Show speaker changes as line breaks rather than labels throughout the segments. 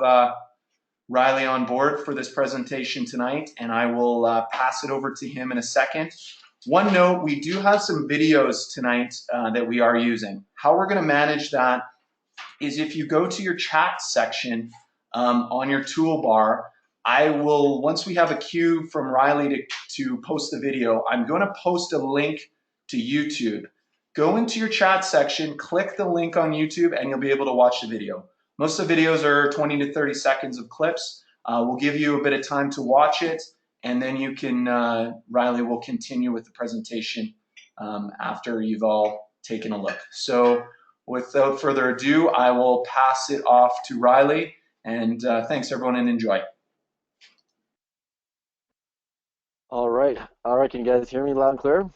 have Ryley on board for this presentation tonight, and I will pass it over to him in a second. One note, we do have some videos tonight that we are using. How we're going to manage that is if you go to your chat section on your toolbar, I will, once we have a cue from Ryley to post the video, I'm going to post a link to YouTube. Go into your chat section, click the link on YouTube, and you'll be able to watch the video. Most of the videos are 20 to 30 seconds of clips. We'll give you a bit of time to watch it, and then you can, Ryley will continue with the presentation after you've all taken a look. So without further ado, I will pass it off to Ryley, and thanks everyone, and enjoy.
All right, can you guys hear me loud and clear?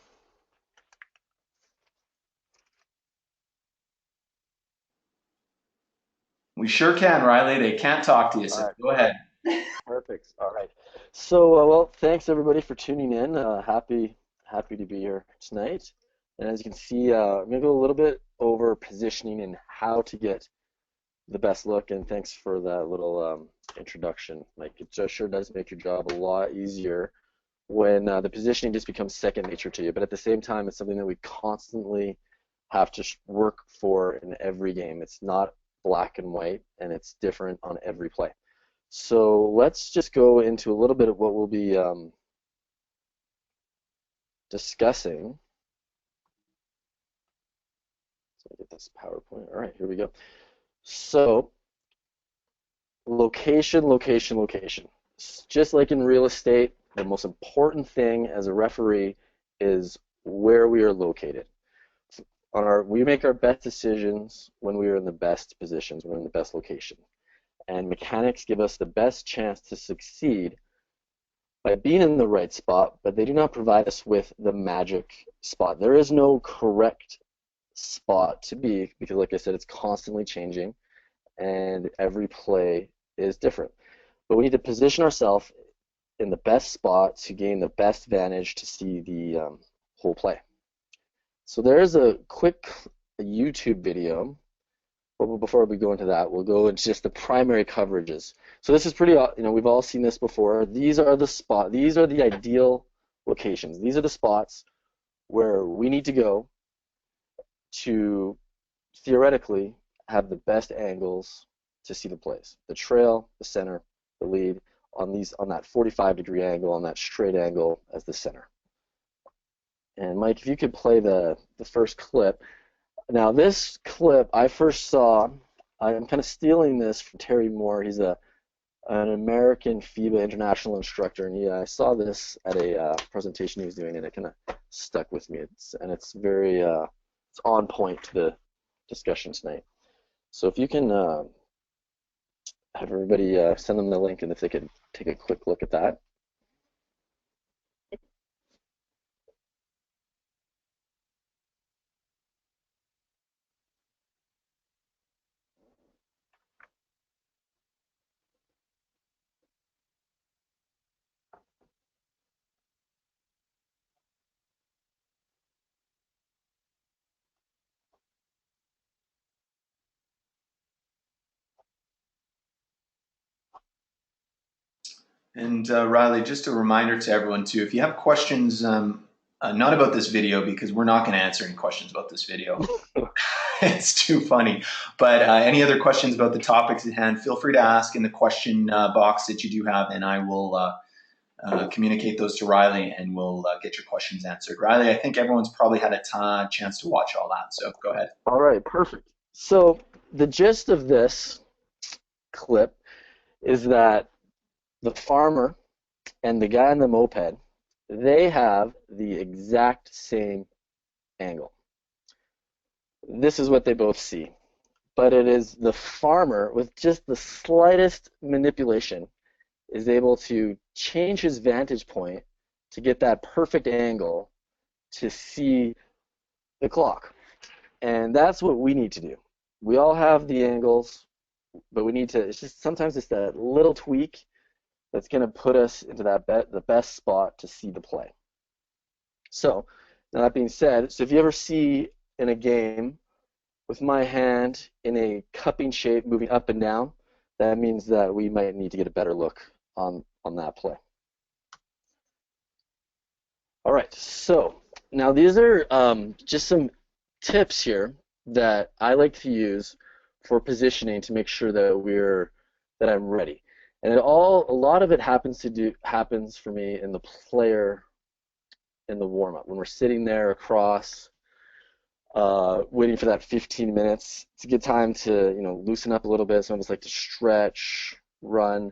We sure can, Ryley. They can't talk to you, so go ahead.
Perfect. All right. So, well, thanks everybody for tuning in. Happy to be here tonight. And as you can see, I'm going to go a little bit over positioning and how to get the best look. And thanks for that little introduction. Like, it just sure does make your job a lot easier when the positioning just becomes second nature to you. But at the same time, it's something that we constantly have to work for in every game. It's not black and white, and it's different on every play. So let's just go into a little bit of what we'll be discussing. So get this PowerPoint. All right, here we go. So location. Just like in real estate, the most important thing as a referee is where we are located. We make our best decisions when we are in the best positions, when we're in the best location. And mechanics give us the best chance to succeed by being in the right spot, but they do not provide us with the magic spot. There is no correct spot to be, because like I said, it's constantly changing and every play is different. But we need to position ourselves in the best spot to gain the best vantage to see the whole play. So there's a quick YouTube video. But before we go into that, we'll go into just the primary coverages. So this is pretty, we've all seen this before. These are the ideal locations. These are the spots where we need to go to theoretically have the best angles to see the plays. The trail, the center, the lead, on that 45-degree angle, on that straight angle as the center. And Mike, if you could play the first clip. Now this clip I first saw, I'm kind of stealing this from Terry Moore. He's an American FIBA international instructor, and I saw this at a presentation he was doing, and it kind of stuck with me. It's very it's on point to the discussion tonight. So if you can have everybody send them the link, and if they could take a quick look at that.
And Ryley, just a reminder to everyone too, if you have questions, not about this video, because we're not going to answer any questions about this video. It's too funny. But any other questions about the topics at hand, feel free to ask in the question box that you do have, and I will communicate those to Ryley, and we'll get your questions answered. Ryley, I think everyone's probably had a chance to watch all that, so go ahead.
All right, perfect. So the gist of this clip is that the farmer and the guy on the moped, they have the exact same angle. This is what they both see. But it is the farmer, with just the slightest manipulation, is able to change his vantage point to get that perfect angle to see the clock. And that's what we need to do. We all have the angles, but we need to, it's just sometimes it's that little tweak that's going to put us into the best spot to see the play. So, now that being said, so if you ever see in a game with my hand in a cupping shape moving up and down, that means that we might need to get a better look on that play. All right, so now these are just some tips here that I like to use for positioning to make sure that I'm ready. And a lot of it happens for me in the player in the warm-up when we're sitting there across, waiting for that 15 minutes. It's a good time to loosen up a little bit. Some of us like to stretch, run,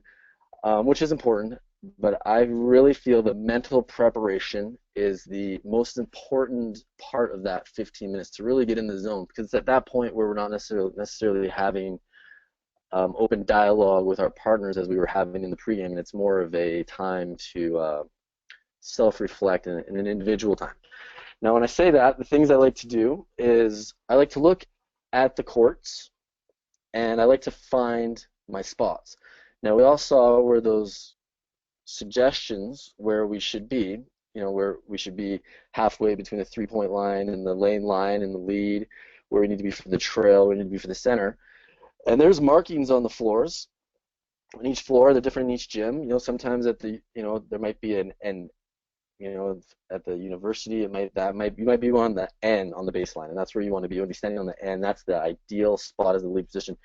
which is important. But I really feel that mental preparation is the most important part of that 15 minutes to really get in the zone, because it's at that point where we're not necessarily having open dialogue with our partners as we were having in the pregame, and it's more of a time to self-reflect in an individual time. Now, when I say that, the things I like to do is I like to look at the courts, and I like to find my spots. Now, we all saw where those suggestions where we should be, where we should be halfway between the three-point line and the lane line and the lead, where we need to be for the trail, where we need to be for the center. And there's markings on the floors. On each floor, they're different in each gym. Sometimes at the, there might be at the university, you might be on the N on the baseline, and that's where you want to be. You want to be standing on the N. That's the ideal spot as the lead position.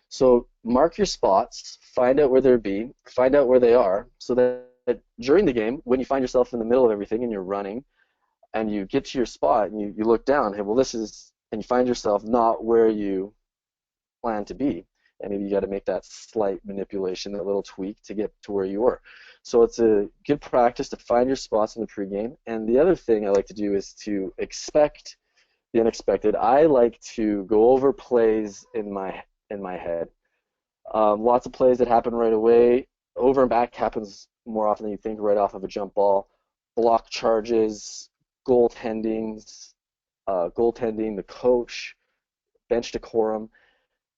So mark your spots, find out where they'll be, find out where they are, so that during the game, when you find yourself in the middle of everything and you're running, and you get to your spot and you look down, hey, well, and you find yourself not where you plan to be, and maybe you got to make that slight manipulation, that little tweak to get to where you were. So it's a good practice to find your spots in the pregame. And the other thing I like to do is to expect the unexpected. I like to go over plays in my head. Lots of plays that happen right away. Over and back happens more often than you think, right off of a jump ball. Block charges, goaltending, the coach, bench decorum.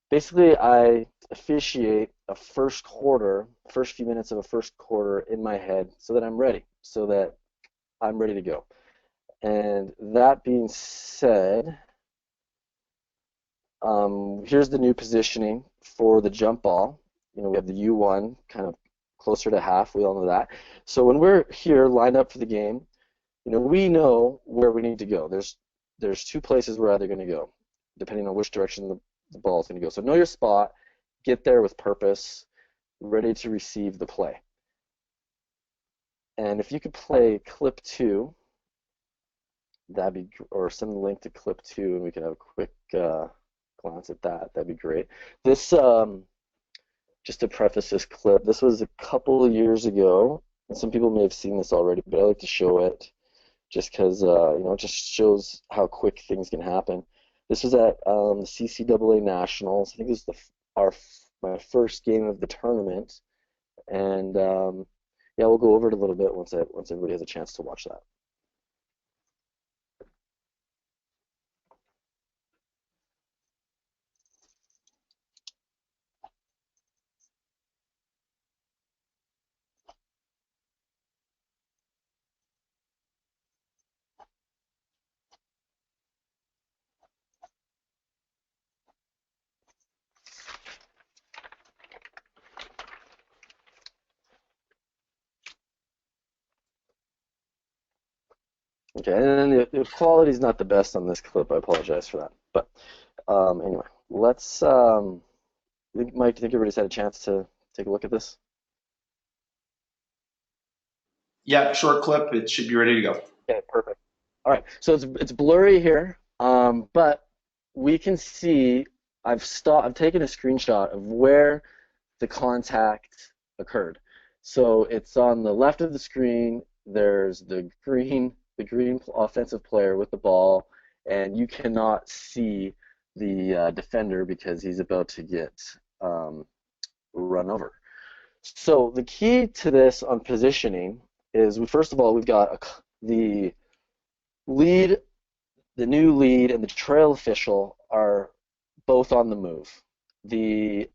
Basically, I officiate a first few minutes of a first quarter in my head so that I'm ready to go. And that being said, here's the new positioning for the jump ball. We have the U1 kind of closer to half. We all know that. So when we're here lined up for the game, we know where we need to go. There's two places we're either going to go, depending on which direction the ball is going to go. So know your spot, get there with purpose, ready to receive the play. And if you could play clip 2, or send the link to clip 2, and we can have a quick glance at that. That'd be great. This, just to preface this clip, this was a couple of years ago, and some people may have seen this already, but I like to show it just because it just shows how quick things can happen. This was at the CCAA Nationals. I think this is my first game of the tournament, and yeah, we'll go over it a little bit once everybody has a chance to watch that. Okay, and then the quality is not the best on this clip. I apologize for that. But anyway, let's. Mike, do you think everybody's had a chance to take a look at this?
Yeah, short clip. It should be ready to go.
Okay, perfect. All right, so it's blurry here, but we can see I've taken a screenshot of where the contact occurred. So it's on the left of the screen. There's the green offensive player with the ball, and you cannot see the defender because he's about to get run over. So the key to this on positioning is, first of all, we've got the lead, the new lead, and the trail official are both on the move. The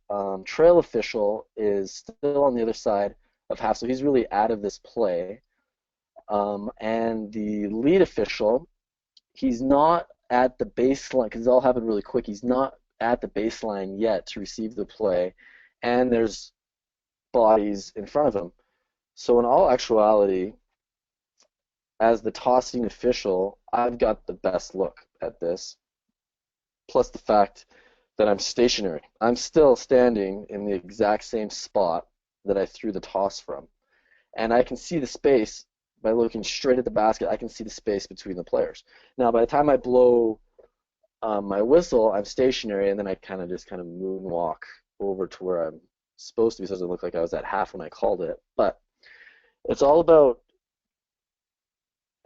trail official is still on the other side of half, so he's really out of this play. And the lead official, he's not at the baseline, because it all happened really quick. He's not at the baseline yet to receive the play, and there's bodies in front of him. So in all actuality, as the tossing official, I've got the best look at this, plus the fact that I'm stationary. I'm still standing in the exact same spot that I threw the toss from. And I can see the space by looking straight at the basket. I can see the space between the players. Now, by the time I blow my whistle, I'm stationary, and then I kind of moonwalk over to where I'm supposed to be, so it doesn't look like I was at half when I called it. But it's all about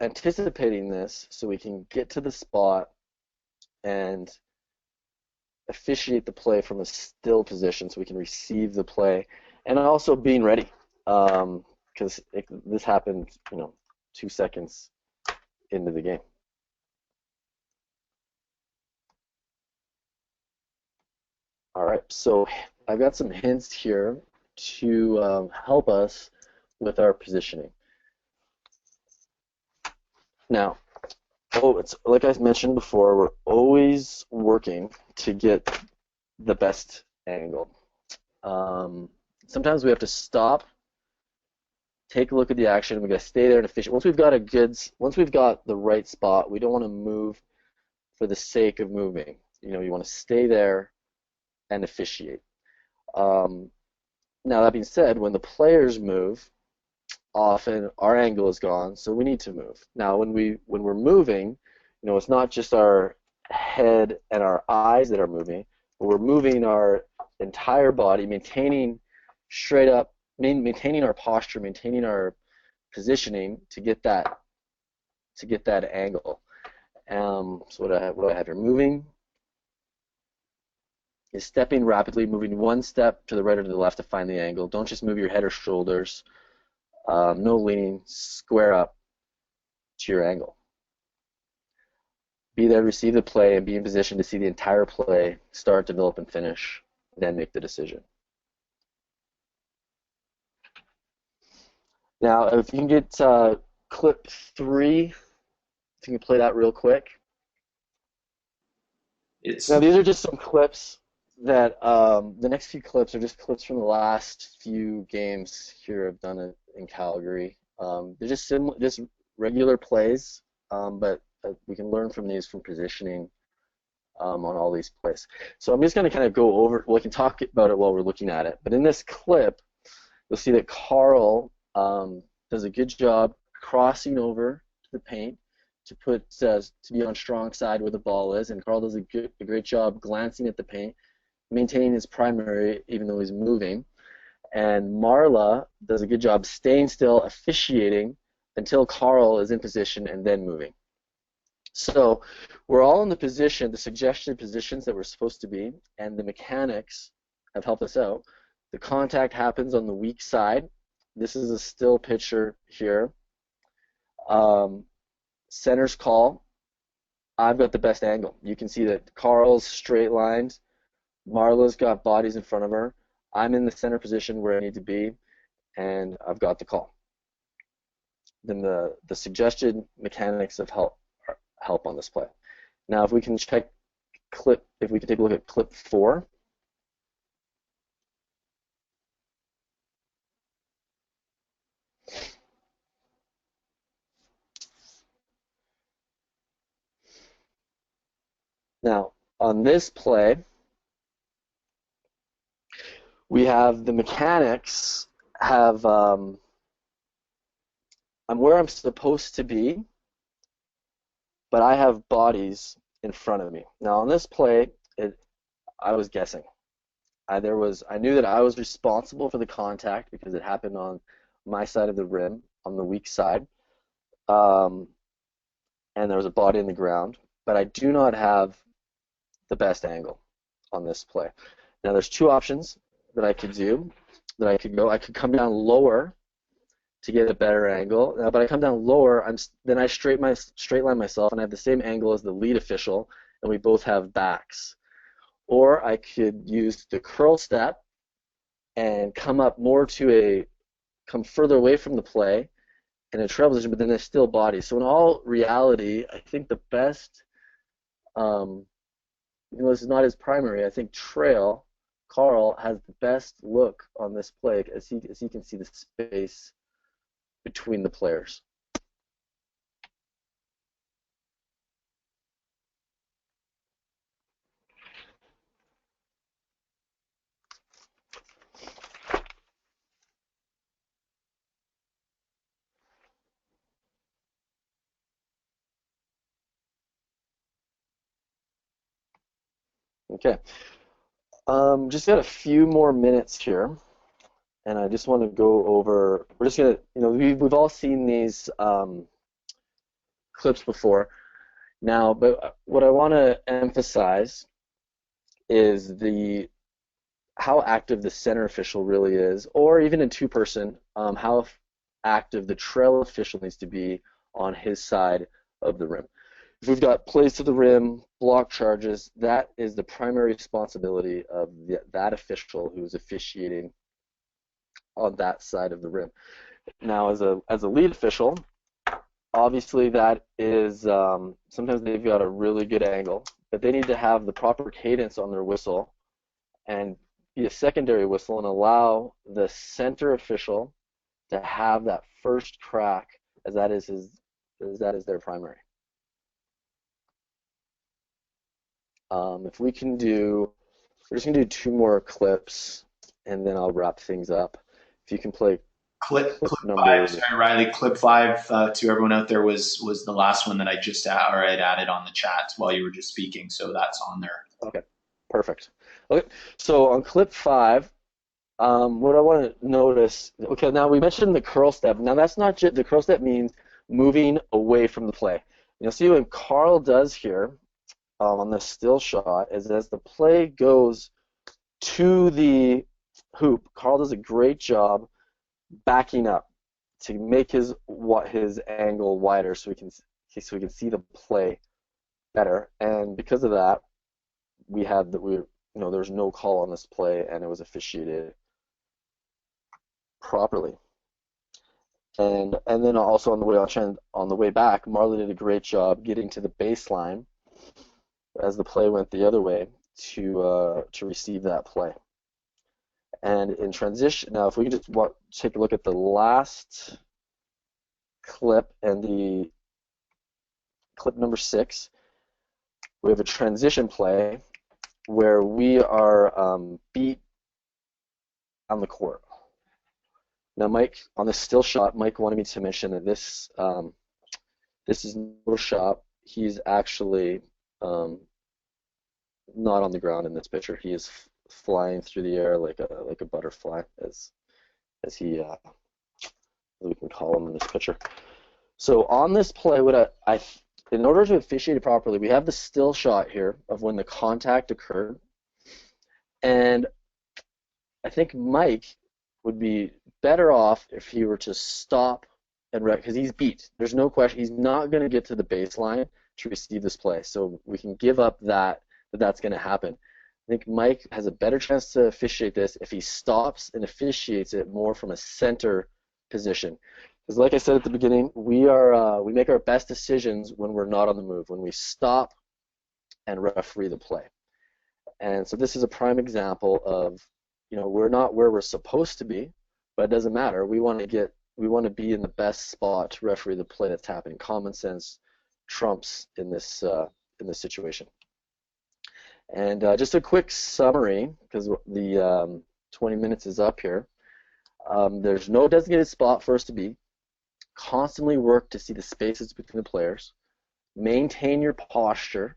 anticipating this so we can get to the spot and officiate the play from a still position so we can receive the play, and also being ready, because this happened 2 seconds into the game. All right, so I've got some hints here to help us with our positioning. Now, it's like I mentioned before, we're always working to get the best angle. Sometimes we have to stop, take a look at the action. We got to stay there and officiate. Once we've got the right spot, we don't want to move for the sake of moving. You want to stay there and officiate. Now that being said, when the players move, often our angle is gone, so we need to move. Now, when we're moving, it's not just our head and our eyes that are moving, but we're moving our entire body, maintaining our posture, maintaining our positioning to get that angle. So what do I have here? Moving is stepping rapidly, moving one step to the right or to the left to find the angle. Don't just move your head or shoulders. No leaning, square up to your angle. Be there, receive the play, and be in position to see the entire play start, develop, and finish, then make the decision. Now, if you can get clip 3, if you can play that real quick. Now, these are just some clips that the next few clips are just clips from the last few games here I've done it in Calgary. They're just regular plays, but we can learn from these from positioning on all these plays. So I'm just going to kind of go over, we can talk about it while we're looking at it. But in this clip, you'll see that Carl does a good job crossing over to the paint to be on strong side where the ball is, and Carl does a great job glancing at the paint, maintaining his primary even though he's moving. And Marla does a good job staying still, officiating until Carl is in position and then moving. So we're all in the suggested positions that we're supposed to be, and the mechanics have helped us out. The contact happens on the weak side. This is a still picture here. Center's call. I've got the best angle. You can see that Carl's straight lined. Marla's got bodies in front of her. I'm in the center position where I need to be, and I've got the call. Then the suggested mechanics of help on this play. Now, if we can take a look at clip 4. Now, on this play, we have the mechanics have I'm where I'm supposed to be, but I have bodies in front of me. Now, on this play, I was guessing. I knew that I was responsible for the contact because it happened on my side of the rim, on the weak side, and there was a body in the ground, but I do not have the best angle on this play. Now, there's 2 options that I could do, I could come down lower to get a better angle, but I come down lower, then I straight line myself, and I have the same angle as the lead official, and we both have backs. Or I could use the curl step and come further away from the play in a trail position, but then there's still body. So in all reality, I think the best, this is not his primary, I think trail Carl has the best look on this play as he can see the space between the players. Okay. Just got a few more minutes here, and I just want to go over. We're just gonna, we've all seen these clips before now, but what I want to emphasize is how active the center official really is, or even in two-person, how active the trail official needs to be on his side of the rim. If we've got plays to the rim, block charges, that is the primary responsibility of that official who's officiating on that side of the rim. Now, as a lead official, obviously that is sometimes they've got a really good angle, but they need to have the proper cadence on their whistle and be a secondary whistle and allow the center official to have that first crack, as that is their primary. If we can do, we're just gonna do 2 more clips, and then I'll wrap things up. If you can play
Clip
number
5, sorry, Ryley. Clip 5 to everyone out there was the last one that I just had added on the chat while you were just speaking, so that's on there.
Okay, perfect. Okay, so on clip 5, what I want to notice. Okay, now we mentioned the curl step. Now that's not just the curl step means moving away from the play. You'll see what Carl does here on the still shot is as the play goes to the hoop, Carl does a great job backing up to make his angle wider so we can see the play better. And because of that, there's no call on this play and it was officiated properly. And then also on the way back, Marley did a great job getting to the baseline as the play went the other way to receive that play. And in transition, now if we can just take a look at the last clip and the clip number 6, we have a transition play where we are beat on the court. Now, Mike, on this still shot, Mike wanted me to mention that this is no shot. He's actually not on the ground in this picture. He is flying through the air like a butterfly, as we can call him in this picture. So on this play, in order to officiate it properly, we have the still shot here of when the contact occurred, and I think Mike would be better off if he were to stop and because he's beat. There's no question he's not going to get to the baseline to receive this play, so we can give up that's going to happen. I think Mike has a better chance to officiate this if he stops and officiates it more from a center position. Because like I said at the beginning, we make our best decisions when we're not on the move, when we stop and referee the play. And so this is a prime example of, we're not where we're supposed to be, but it doesn't matter. We want to be in the best spot to referee the play that's happening. Common sense trumps in this situation. And just a quick summary, because the 20 minutes is up here. There's no designated spot for us to be. Constantly work to see the spaces between the players. Maintain your posture.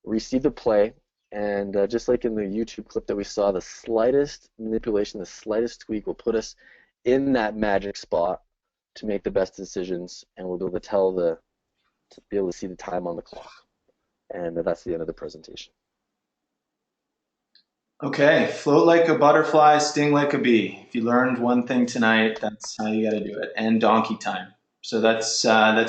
Receive the play. And just like in the YouTube clip that we saw, the slightest manipulation, the slightest tweak will put us in that magic spot to make the best decisions, and we'll be able to be able to see the time on the clock. And that's the end of the presentation.
Okay, float like a butterfly, sting like a bee. If you learned one thing tonight, that's how you got to do it. And donkey time. So that's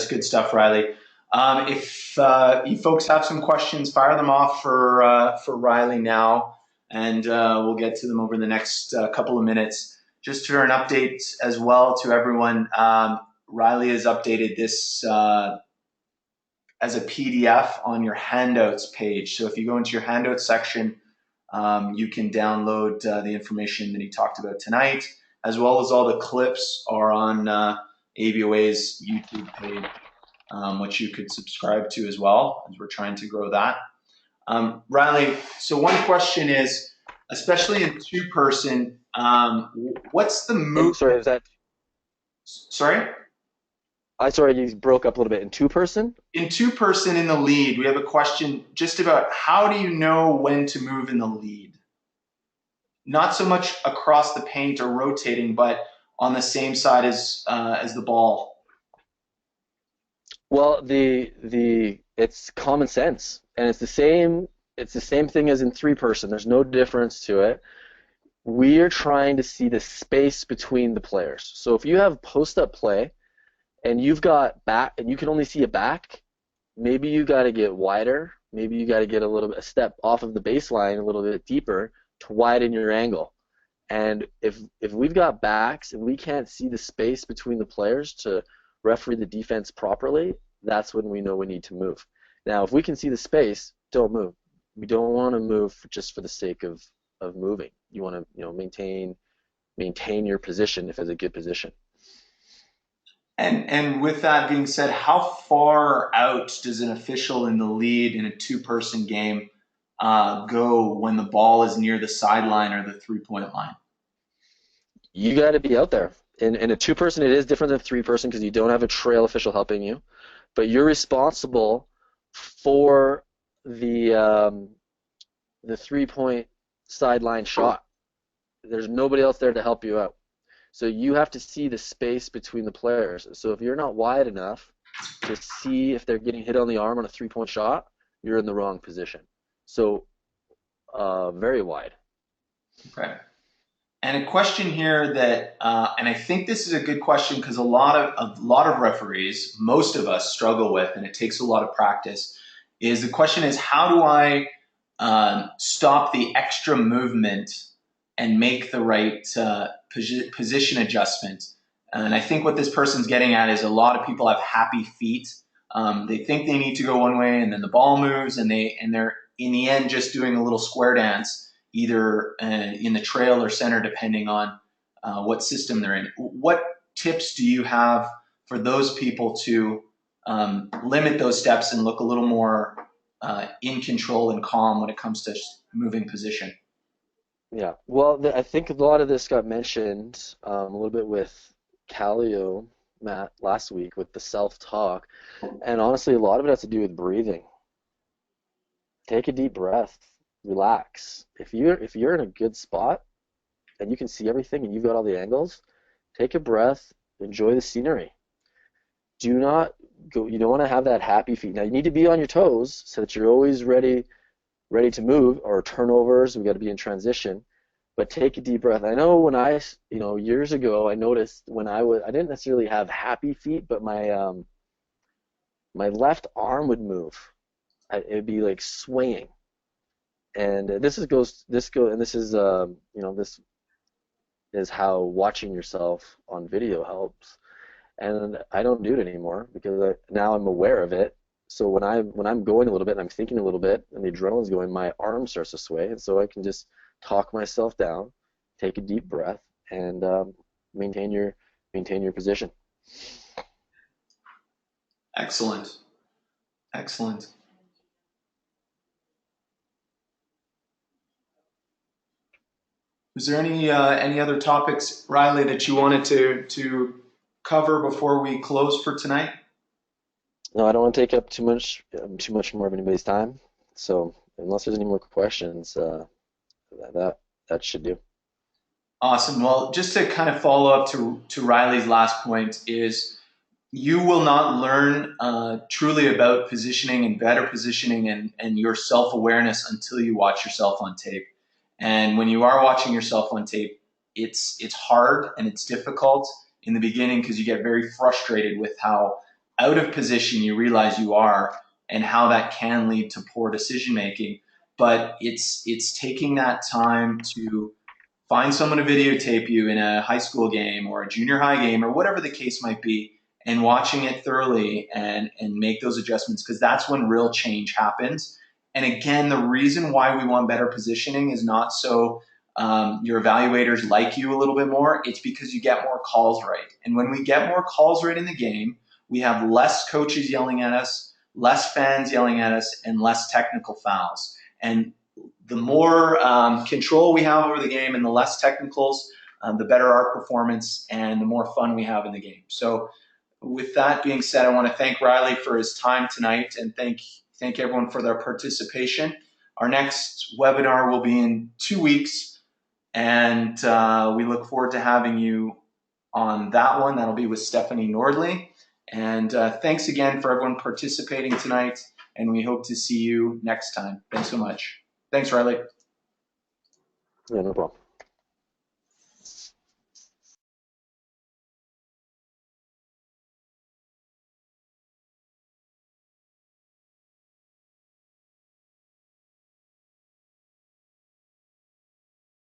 good stuff, Ryley. If you folks have some questions, fire them off for Ryley now, and we'll get to them over the next couple of minutes. Just for an update as well to everyone, Ryley has updated this as a PDF on your handouts page. So if you go into your handouts section You can download the information that he talked about tonight, as well as all the clips are on ABOA's YouTube page, which you could subscribe to as well, as we're trying to grow that. Ryley, so one question is, especially in two-person, what's the move?
Sorry, is that?
Sorry?
Sorry, you broke up a little bit. In two-person?
In two-person in the lead, we have a question just about how do you know when to move in the lead? Not so much across the paint or rotating, but on the same side as the ball.
Well, it's common sense, and it's the same. It's the same thing as in three-person. There's no difference to it. We are trying to see the space between the players. So if you have post-up play, and you've got back, and you can only see a back, maybe you got to get wider. Maybe you got to get a step off of the baseline, a little bit deeper to widen your angle. And if we've got backs and we can't see the space between the players to referee the defense properly, that's when we know we need to move. Now, if we can see the space, don't move. We don't want to move just for the sake of moving. You want to maintain your position if it's a good position.
And with that being said, how far out does an official in the lead in a two-person game go when the ball is near the sideline or the three-point line?
You got to be out there. In a two-person, it is different than three-person because you don't have a trail official helping you, but you're responsible for the three-point sideline shot. There's nobody else there to help you out. So you have to see the space between the players. So if you're not wide enough to see if they're getting hit on the arm on a three-point shot, you're in the wrong position. So very wide.
Okay. And a question here that, and I think this is a good question because a lot of referees, most of us struggle with, and it takes a lot of practice. The question is, how do I stop the extra movement and make the right position adjustment? And I think what this person's getting at is a lot of people have happy feet. They think they need to go one way, and then the ball moves, and they're in the end just doing a little square dance, either in the trail or center, depending on what system they're in. What tips do you have for those people to limit those steps and look a little more in control and calm when it comes to moving position?
Yeah, well, I think a lot of this got mentioned a little bit with Callio, Matt, last week with the self-talk, and honestly, a lot of it has to do with breathing. Take a deep breath, relax. If you're in a good spot and you can see everything and you've got all the angles, take a breath, enjoy the scenery. Do not go. You don't want to have that happy feet. Now you need to be on your toes so that you're always ready to move, or turnovers, we got to be in transition, but take a deep breath. I know when years ago, I noticed when I didn't necessarily have happy feet, but my left arm would move. It'd be like swaying. And this is how watching yourself on video helps. And I don't do it anymore because now I'm aware of it. So when I'm going a little bit and I'm thinking a little bit and the adrenaline's going, my arm starts to sway, and so I can just talk myself down, take a deep breath, and maintain your position.
Excellent, excellent. Was there any other topics, Ryley, that you wanted to cover before we close for tonight?
No, I don't want to take up too much more of anybody's time. So unless there's any more questions, that should do.
Awesome. Well, just to kind of follow up to Ryley's last point is you will not learn truly about positioning and better positioning and your self-awareness until you watch yourself on tape. And when you are watching yourself on tape, it's hard and it's difficult in the beginning because you get very frustrated with how out of position you realize you are and how that can lead to poor decision making. But it's taking that time to find someone to videotape you in a high school game or a junior high game or whatever the case might be, and watching it thoroughly and make those adjustments, because that's when real change happens. And again, the reason why we want better positioning is not so your evaluators like you a little bit more. It's because you get more calls right. And when we get more calls right in the game, we have less coaches yelling at us, less fans yelling at us, and less technical fouls. And the more control we have over the game and the less technicals, the better our performance and the more fun we have in the game. So with that being said, I want to thank Ryley for his time tonight and thank everyone for their participation. Our next webinar will be in 2 weeks, and we look forward to having you on that one. That'll be with Stephanie Nordley. And thanks again for everyone participating tonight, and we hope to see you next time. Thanks so much. Thanks, Ryley.
Yeah, no problem.